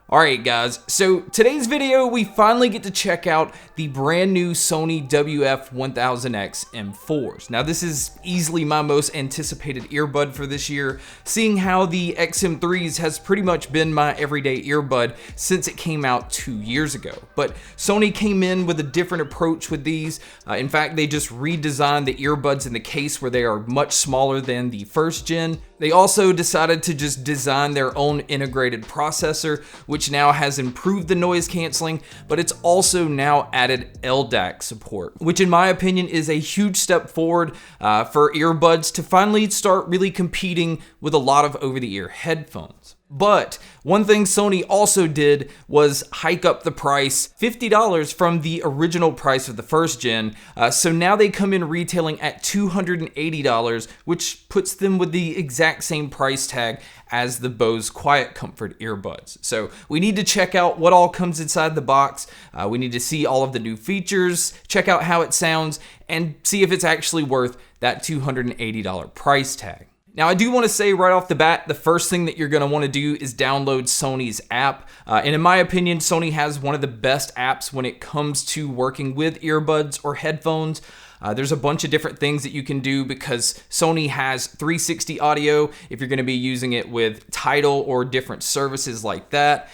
Alright guys, so today's video we finally get to check out the brand new Sony WF-1000XM4s. Now this is easily my most anticipated earbud for this year, seeing how the XM3s has pretty much been my everyday earbud since it came out 2 years ago. But Sony came in with a different approach with these. In fact, they just redesigned the earbuds in the case where they are much smaller than the first gen. They also decided to just design their own integrated processor, which now has improved the noise canceling, but it's also now added LDAC support, which in my opinion is a huge step forward for earbuds to finally start really competing with a lot of over-the-ear headphones. But one thing Sony also did was hike up the price $50 from the original price of the first gen. So now they come in retailing at $280, which puts them with the exact same price tag as the Bose Quiet Comfort earbuds. So we need to check out what all comes inside the box. We need to see all of the new features, check out how it sounds, and see if it's actually worth that $280 price tag. Now, I do want to say right off the bat, the first thing that you're going to want to do is download Sony's app. And in my opinion, Sony has one of the best apps when it comes to working with earbuds or headphones. There's a bunch of different things that you can do because Sony has 360 audio if you're going to be using it with Tidal or different services like that.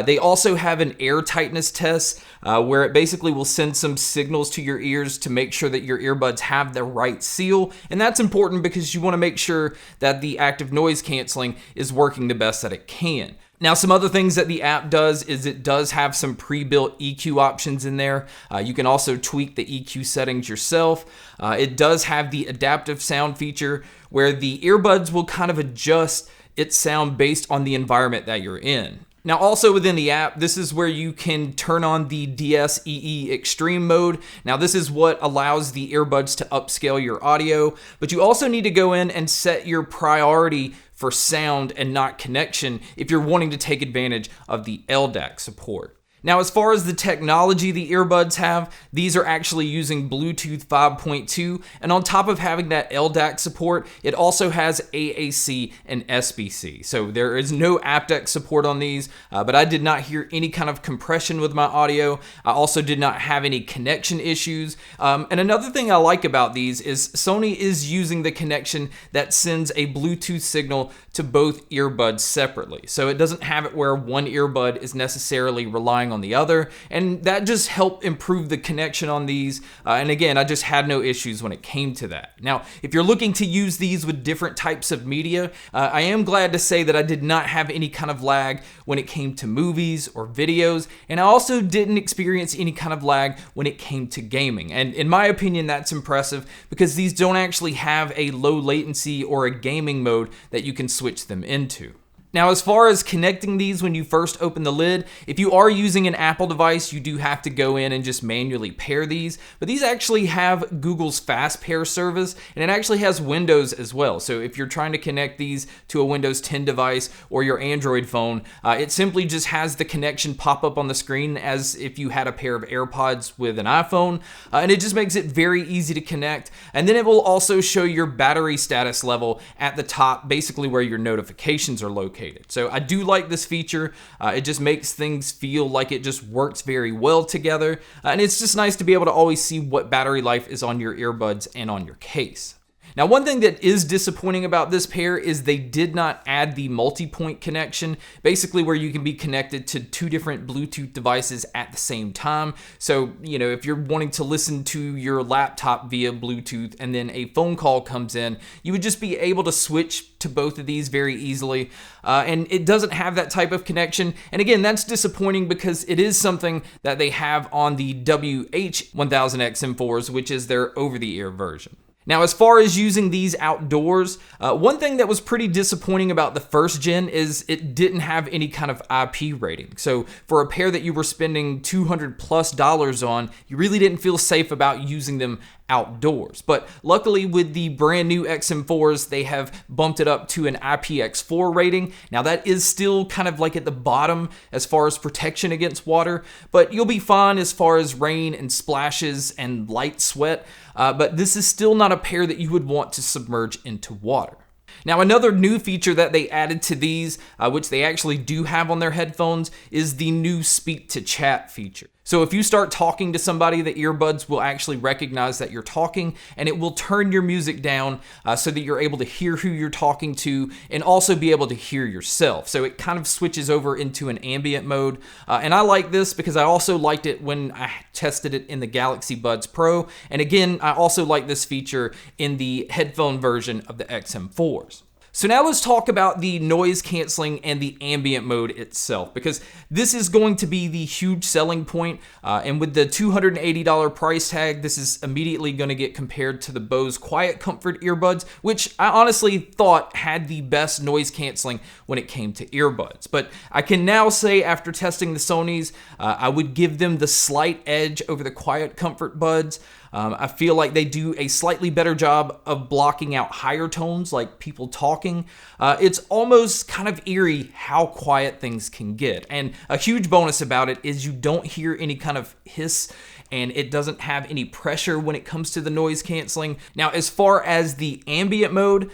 They also have an air tightness test where it basically will send some signals to your ears to make sure that your earbuds have the right seal. And that's important because you want to make sure that the active noise canceling is working the best that it can. Now, some other things that the app does is it does have some pre-built EQ options in there. You can also tweak the EQ settings yourself. It does have the adaptive sound feature where the earbuds will kind of adjust its sound based on the environment that you're in. Now, also within the app, this is where you can turn on the DSEE Extreme mode. Now, this is what allows the earbuds to upscale your audio, but you also need to go in and set your priority for sound and not connection if you're wanting to take advantage of the LDAC support. Now, as far as the technology the earbuds have, these are actually using Bluetooth 5.2, and on top of having that LDAC support, it also has AAC and SBC. So there is no aptX support on these, but I did not hear any kind of compression with my audio. I also did not have any connection issues. And another thing I like about these is Sony is using the connection that sends a Bluetooth signal to both earbuds separately. So it doesn't have it where one earbud is necessarily relying on the other, and that just helped improve the connection on these. And again, I just had no issues when it came to that. Now, if you're looking to use these with different types of media, I am glad to say that I did not have any kind of lag when it came to movies or videos, and I also didn't experience any kind of lag when it came to gaming. And in my opinion, that's impressive because these don't actually have a low latency or a gaming mode that you can switch them into. Now, as far as connecting these when you first open the lid, if you are using an Apple device, you do have to go in and just manually pair these, but these actually have Google's Fast Pair service, and it actually has Windows as well. So if you're trying to connect these to a Windows 10 device or your Android phone, it simply just has the connection pop up on the screen as if you had a pair of AirPods with an iPhone, and it just makes it very easy to connect. And then it will also show your battery status level at the top, basically where your notifications are located. So I do like this feature. It just makes things feel like it just works very well together. And it's just nice to be able to always see what battery life is on your earbuds and on your case. Now, one thing that is disappointing about this pair is they did not add the multi-point connection, basically where you can be connected to two different Bluetooth devices at the same time. So, if you're wanting to listen to your laptop via Bluetooth and then a phone call comes in, you would just be able to switch to both of these very easily. And it doesn't have that type of connection. And again, that's disappointing because it is something that they have on the WH-1000XM4s, which is their over-the-ear version. Now, as far as using these outdoors, one thing that was pretty disappointing about the first gen is it didn't have any kind of IP rating. So for a pair that you were spending $200+ on, you really didn't feel safe about using them outdoors. But luckily with the brand new XM4s, they have bumped it up to an IPX4 rating. Now that is still kind of like at the bottom as far as protection against water, but you'll be fine as far as rain and splashes and light sweat. But this is still not a pair that you would want to submerge into water. Now, another new feature that they added to these, which they actually do have on their headphones, is the new speak to chat feature. So if you start talking to somebody, the earbuds will actually recognize that you're talking, and it will turn your music down so that you're able to hear who you're talking to and also be able to hear yourself. So it kind of switches over into an ambient mode. And I like this because I also liked it when I tested it in the Galaxy Buds Pro. And again, I also like this feature in the headphone version of the XM4s. So now let's talk about the noise canceling and the ambient mode itself, because this is going to be the huge selling point. And with the $280 price tag, this is immediately going to get compared to the Bose Quiet Comfort earbuds, which I honestly thought had the best noise canceling when it came to earbuds. But I can now say, after testing the Sonys, I would give them the slight edge over the Quiet Comfort buds. I feel like they do a slightly better job of blocking out higher tones like people talking. It's almost kind of eerie how quiet things can get. And a huge bonus about it is you don't hear any kind of hiss, and it doesn't have any pressure when it comes to the noise canceling. Now, as far as the ambient mode,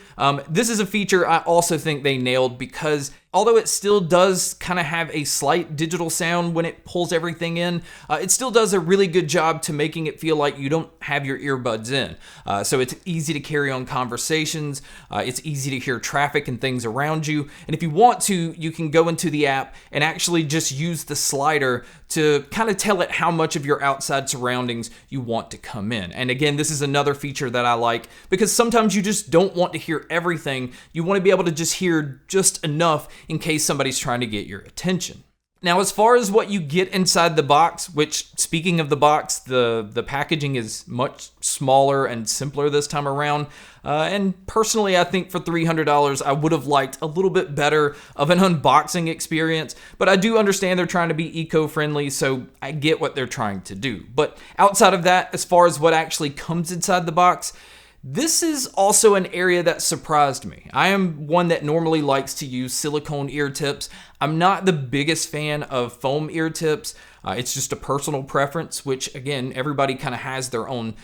this is a feature I also think they nailed, because although it still does kind of have a slight digital sound when it pulls everything in, it still does a really good job to making it feel like you don't have your earbuds in. So it's easy to carry on conversations, it's easy to hear traffic and things around you, and if you want to, you can go into the app and actually just use the slider to kind of tell it how much of your outside surroundings you want to come in. And again, this is another feature that I like, because sometimes you just don't want to hear everything. You want to be able to just hear just enough in case somebody's trying to get your attention. Now, as far as what you get inside the box, which, speaking of the box, the packaging is much smaller and simpler this time around. And personally, I think for $300, I would have liked a little bit better of an unboxing experience. But I do understand they're trying to be eco-friendly, so I get what they're trying to do. But outside of that, as far as what actually comes inside the box, this is also an area that surprised me. I am one that normally likes to use silicone ear tips. I'm not the biggest fan of foam ear tips. It's just a personal preference, which again, everybody kind of has their own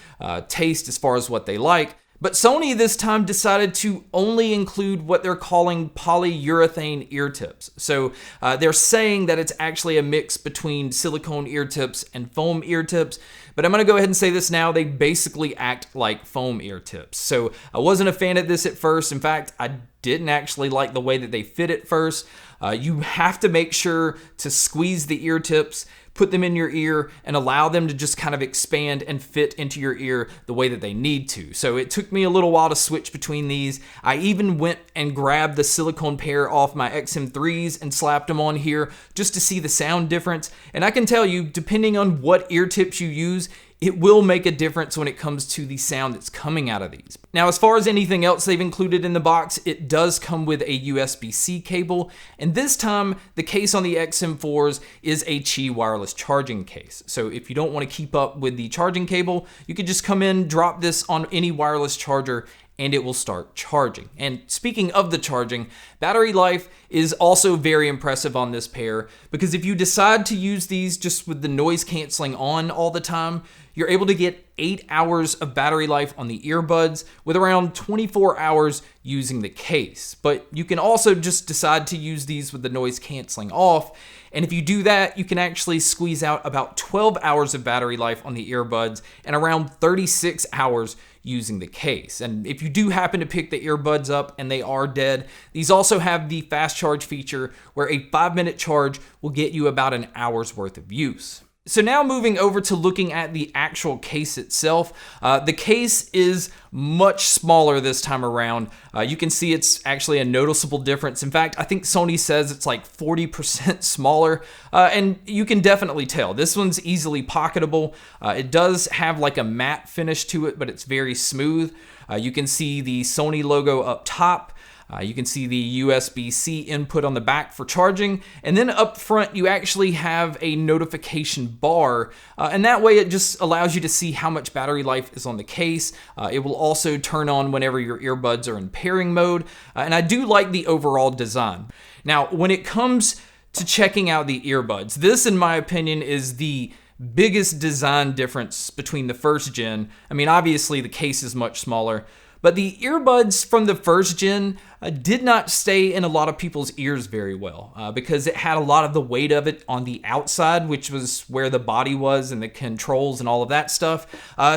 taste as far as what they like. But Sony this time decided to only include what they're calling polyurethane ear tips. So they're saying that it's actually a mix between silicone ear tips and foam ear tips. But I'm going to go ahead and say this now, they basically act like foam ear tips. So I wasn't a fan of this at first. In fact, I didn't actually like the way that they fit at first. You have to make sure to squeeze the ear tips, put them in your ear, and allow them to just kind of expand and fit into your ear the way that they need to. So it took me a little while to switch between these. I even went and grabbed the silicone pair off my XM3s and slapped them on here just to see the sound difference. And I can tell you, depending on what ear tips you use, it will make a difference when it comes to the sound that's coming out of these. Now, as far as anything else they've included in the box, it does come with a USB-C cable, and this time the case on the XM4s is a Qi wireless charging case. So if you don't want to keep up with the charging cable, you could just come in, drop this on any wireless charger, and it will start charging. And speaking of the charging, battery life is also very impressive on this pair, because if you decide to use these just with the noise canceling on all the time, you're able to get 8 hours of battery life on the earbuds with around 24 hours using the case. But you can also just decide to use these with the noise canceling off. And if you do that, you can actually squeeze out about 12 hours of battery life on the earbuds and around 36 hours using the case. And if you do happen to pick the earbuds up and they are dead, these also have the fast charge feature where a 5-minute charge will get you about an hour's worth of use. So now moving over to looking at the actual case itself, the case is much smaller this time around. You can see it's actually a noticeable difference. In fact, I think Sony says it's like 40% smaller, and you can definitely tell. This one's easily pocketable. It does have like a matte finish to it, but it's very smooth. You can see the Sony logo up top. You can see the USB-C input on the back for charging, and then up front you actually have a notification bar, and that way it just allows you to see how much battery life is on the case. It will also turn on whenever your earbuds are in pairing mode, and I do like the overall design. Now, when it comes to checking out the earbuds, this in my opinion is the biggest design difference between the first gen. I mean, obviously the case is much smaller, But the earbuds from the first gen did not stay in a lot of people's ears very well because it had a lot of the weight of it on the outside, which was where the body was and the controls and all of that stuff.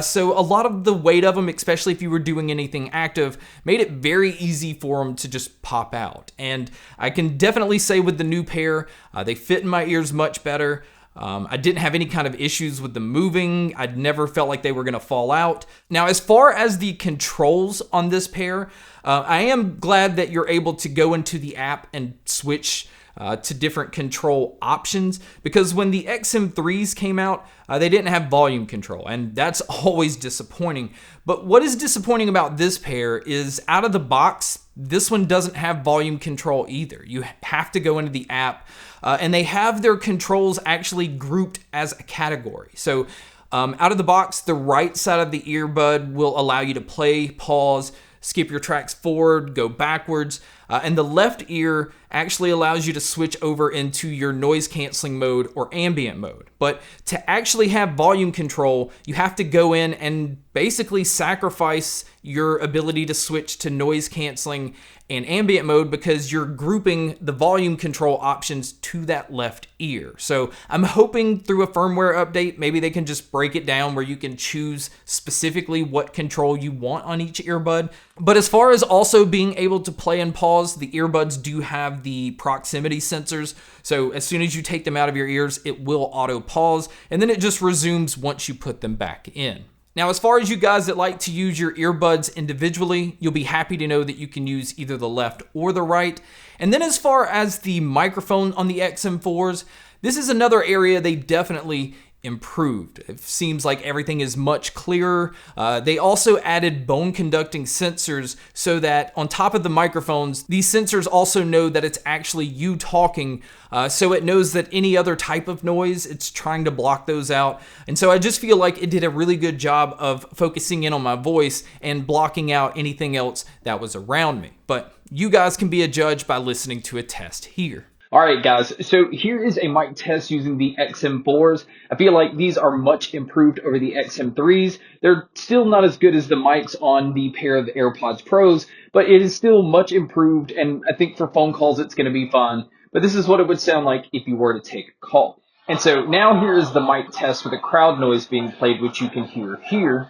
So a lot of the weight of them, especially if you were doing anything active, made it very easy for them to just pop out. And I can definitely say with the new pair, they fit in my ears much better. I didn't have any kind of issues with them moving. I'd never felt like they were going to fall out. Now, as far as the controls on this pair, I am glad that you're able to go into the app and switch to different control options, because when the XM3s came out, they didn't have volume control, and that's always disappointing. But what is disappointing about this pair is out of the box, this one doesn't have volume control either. You have to go into the app, and they have their controls actually grouped as a category. So out of the box, the right side of the earbud will allow you to play, pause, skip your tracks forward, go backwards, and the left ear actually allows you to switch over into your noise canceling mode or ambient mode. But to actually have volume control, you have to go in and basically sacrifice your ability to switch to noise canceling and ambient mode because you're grouping the volume control options to that left ear. So I'm hoping through a firmware update, maybe they can just break it down where you can choose specifically what control you want on each earbud. But as far as also being able to play and pause, the earbuds do have the proximity sensors. So as soon as you take them out of your ears, it will auto pause, and then it just resumes once you put them back in. Now, as far as you guys that like to use your earbuds individually, you'll be happy to know that you can use either the left or the right. And then as far as the microphone on the XM4s, this is another area they definitely improved. It seems like everything is much clearer. They also added bone conducting sensors so that on top of the microphones, these sensors also know that it's actually you talking, so it knows that any other type of noise, it's trying to block those out. And so I just feel like it did a really good job of focusing in on my voice and blocking out anything else that was around me. But you guys can be a judge by listening to a test here. Alright guys, so here is a mic test using the XM4s. I feel like these are much improved over the XM3s. They're still not as good as the mics on the pair of the AirPods Pros, but it is still much improved, and I think for phone calls it's going to be fun. But this is what it would sound like if you were to take a call. And so now here is the mic test with the crowd noise being played, which you can hear here.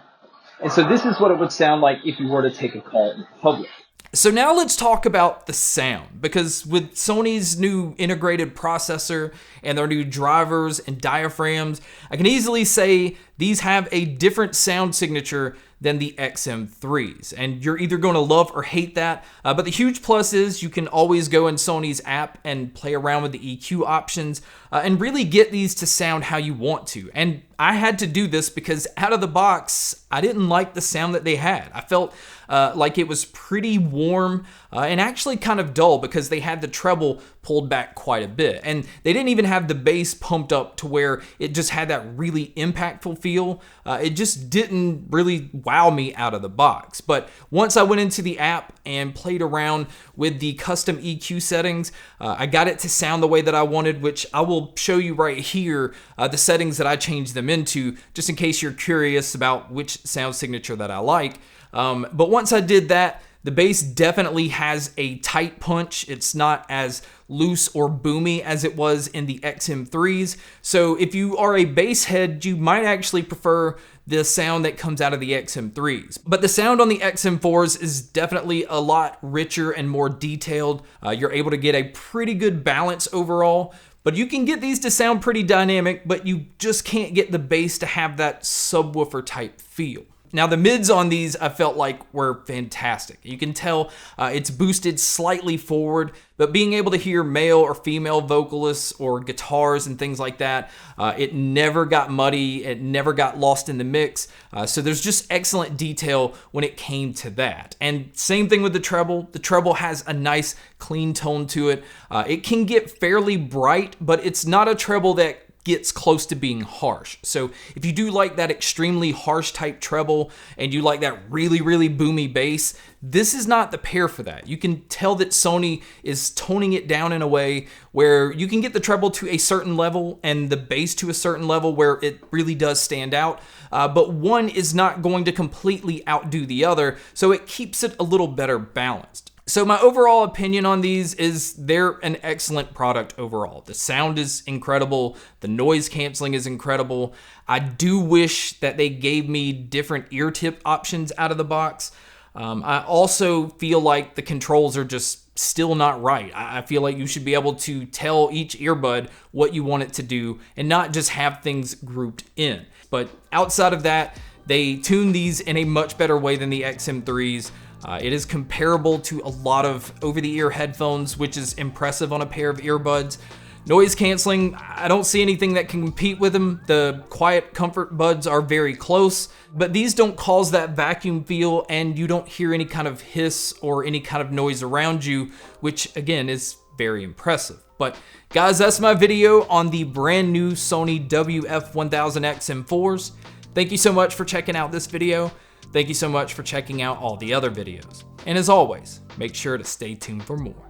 And so this is what it would sound like if you were to take a call in public. So now let's talk about the sound, because with Sony's new integrated processor and their new drivers and diaphragms, I can easily say these have a different sound signature than the XM3s, and you're either going to love or hate that, but the huge plus is you can always go in Sony's app and play around with the EQ options and really get these to sound how you want to. And I had to do this because out of the box, I didn't like the sound that they had. I felt like it was pretty warm and actually kind of dull because they had the treble pulled back quite a bit, and they didn't even have the bass pumped up to where it just had that really impactful feel. It just didn't really wow me out of the box. But once I went into the app and played around with the custom EQ settings, I got it to sound the way that I wanted, which I will show you right here, the settings that I changed them into, just in case you're curious about which sound signature that I like. But once I did that, the bass definitely has a tight punch. It's not as loose or boomy as it was in the XM3s. So if you are a bass head, you might actually prefer the sound that comes out of the XM3s. But the sound on the XM4s is definitely a lot richer and more detailed. You're able to get a pretty good balance overall. But you can get these to sound pretty dynamic, but you just can't get the bass to have that subwoofer type feel. Now the mids on these I felt like were fantastic. You can tell it's boosted slightly forward, but being able to hear male or female vocalists or guitars and things like that, it never got muddy, it never got lost in the mix. So there's just excellent detail when it came to that. And same thing with the treble. The treble has a nice clean tone to it. It can get fairly bright, but it's not a treble that gets close to being harsh. So if you do like that extremely harsh type treble and you like that really, really boomy bass, this is not the pair for that. You can tell that Sony is toning it down in a way where you can get the treble to a certain level and the bass to a certain level where it really does stand out, but one is not going to completely outdo the other, so it keeps it a little better balanced. So my overall opinion on these is they're an excellent product overall. The sound is incredible. The noise canceling is incredible. I do wish that they gave me different ear tip options out of the box. I also feel like the controls are just still not right. I feel like you should be able to tell each earbud what you want it to do and not just have things grouped in. But outside of that, they tune these in a much better way than the XM3s. It is comparable to a lot of over-the-ear headphones, which is impressive on a pair of earbuds. Noise canceling, I don't see anything that can compete with them. The quiet comfort buds are very close, but these don't cause that vacuum feel and you don't hear any kind of hiss or any kind of noise around you, which again is very impressive. But guys, that's my video on the brand new Sony WF-1000XM4s. Thank you so much for checking out this video. Thank you so much for checking out all the other videos. And as always, make sure to stay tuned for more.